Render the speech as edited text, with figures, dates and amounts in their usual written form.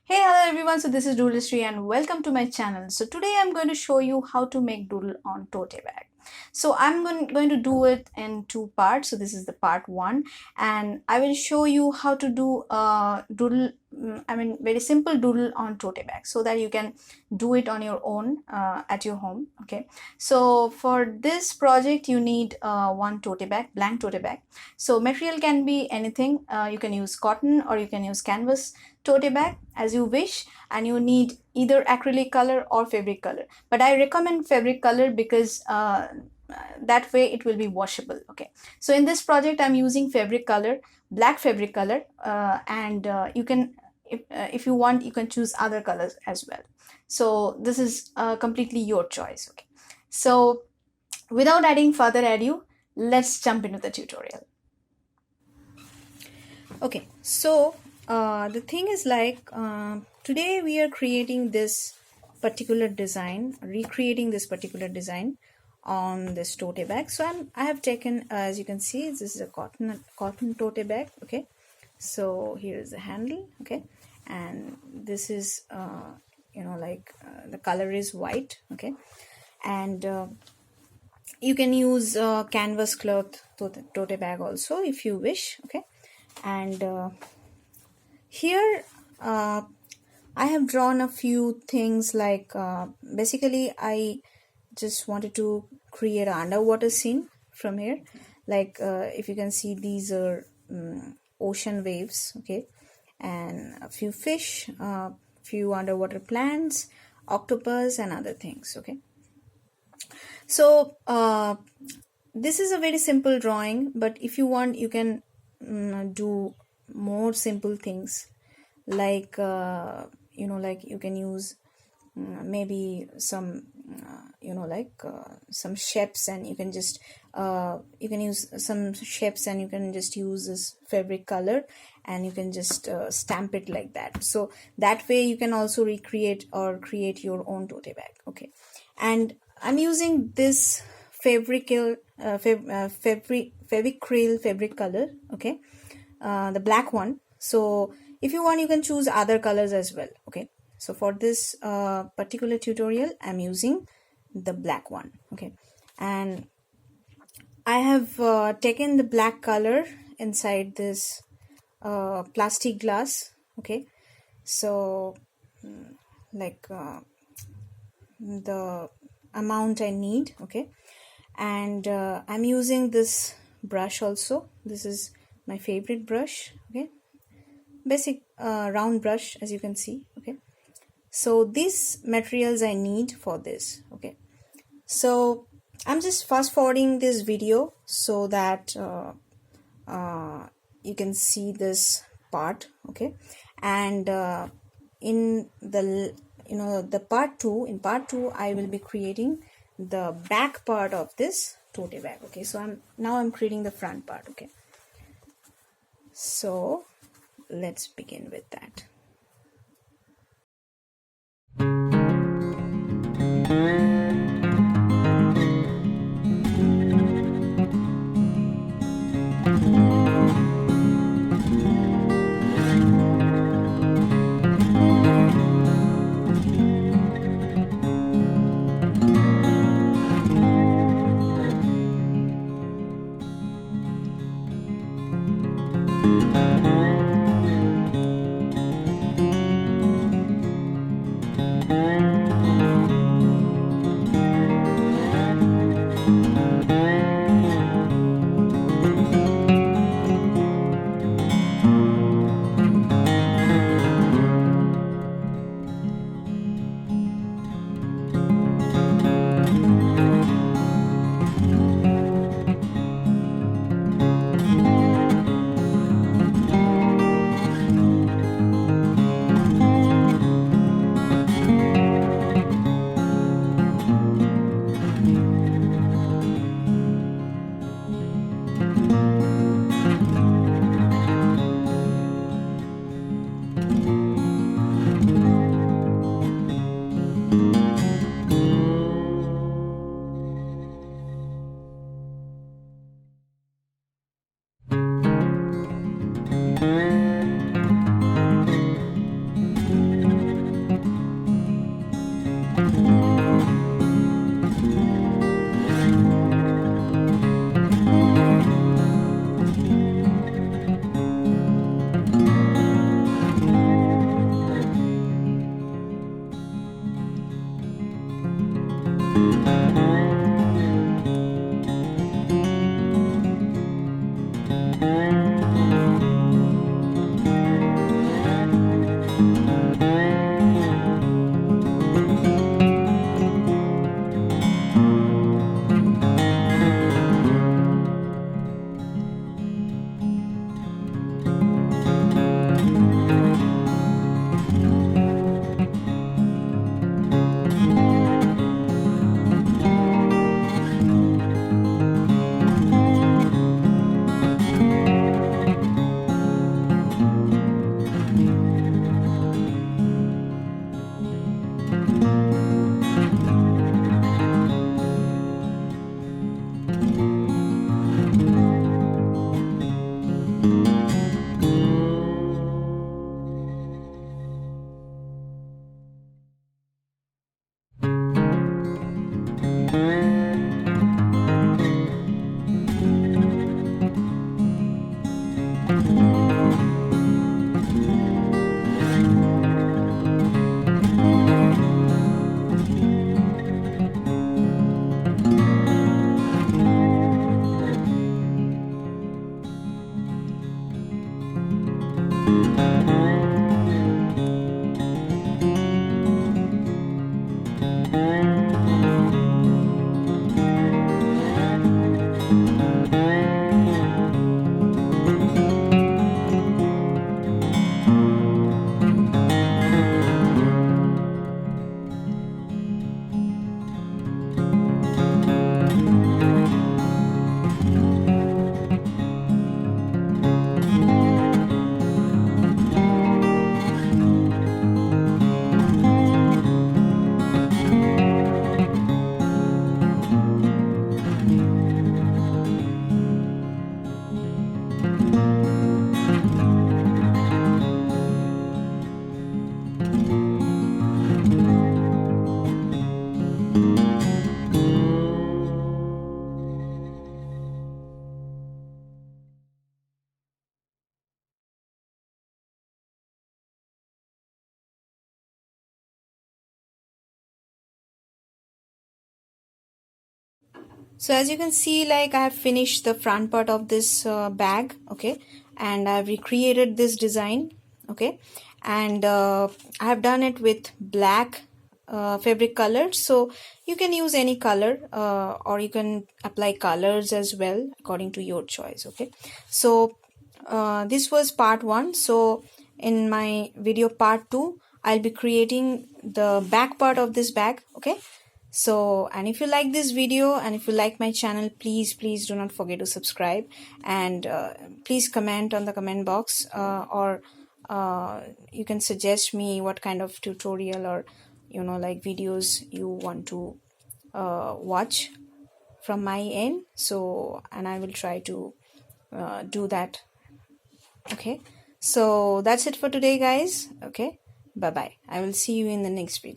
Hey, hello everyone. So this is Doodle and welcome to my channel. So today I'm going to show you how to make doodle on Tote Bag. So I'm going to do it in two parts. So this is the part one, and I will show you how to do doodle. Very simple doodle on Tote Bag, so that you can do it on your own at your home. Okay. So for this project, you need one tote bag, blank tote bag. So material can be anything. You can use cotton or you can use canvas tote bag as you wish, and you need either acrylic color or fabric color, but I recommend fabric color because that way it will be washable. Okay, so in this project I'm using fabric color, black fabric color, and you can, if you want, you can choose other colors as well. So this is completely your choice. Okay, so without adding further ado, let's jump into the tutorial. Okay, so the thing is like today we are creating this particular design, recreating this particular design on this tote bag. So I have taken, as you can see, this is a cotton tote bag. Okay, so here is the handle. Okay, and this is the color is white. Okay, and you can use canvas cloth tote bag also if you wish. Okay, and here I have drawn a few things like basically I just wanted to create an underwater scene from here, like if you can see, these are ocean waves. Okay, and a few fish, few underwater plants, octopus and other things. Okay, so this is a very simple drawing, but if you want, you can do more simple things, like like you can use maybe some some shapes, and you can just you can use some shapes and you can just use this fabric color and you can just stamp it like that. So that way you can also recreate or create your own tote bag. Okay, and I'm using this fabric fabric color. Okay, the black one. So if you want, you can choose other colors as well. Okay, so for this particular tutorial I'm using the black one. Okay, and I have taken the black color inside this plastic glass. Okay, so like the amount I need. Okay, and I'm using this brush also. This is my favorite brush. Okay, basic round brush, as you can see. Okay, so these materials I need for this. Okay, so I'm just fast forwarding this video so that you can see this part. Okay, and in the the part 2, in part 2 I will be creating the back part of this tote bag. Okay, so I'm creating the front part. Okay, so let's begin with that. So as you can see, like I have finished the front part of this bag, okay, and I've recreated this design, okay, and I have done it with black fabric color. So you can use any color, or you can apply colors as well according to your choice, okay. So this was part one. So in my video part two, I'll be creating the back part of this bag, okay. So, and if you like this video and if you like my channel, please do not forget to subscribe, and please comment on the comment box, or you can suggest me what kind of tutorial or like videos you want to watch from my end. So, and I will try to do that, okay. So that's it for today, guys, okay. Bye bye. I will see you in the next video.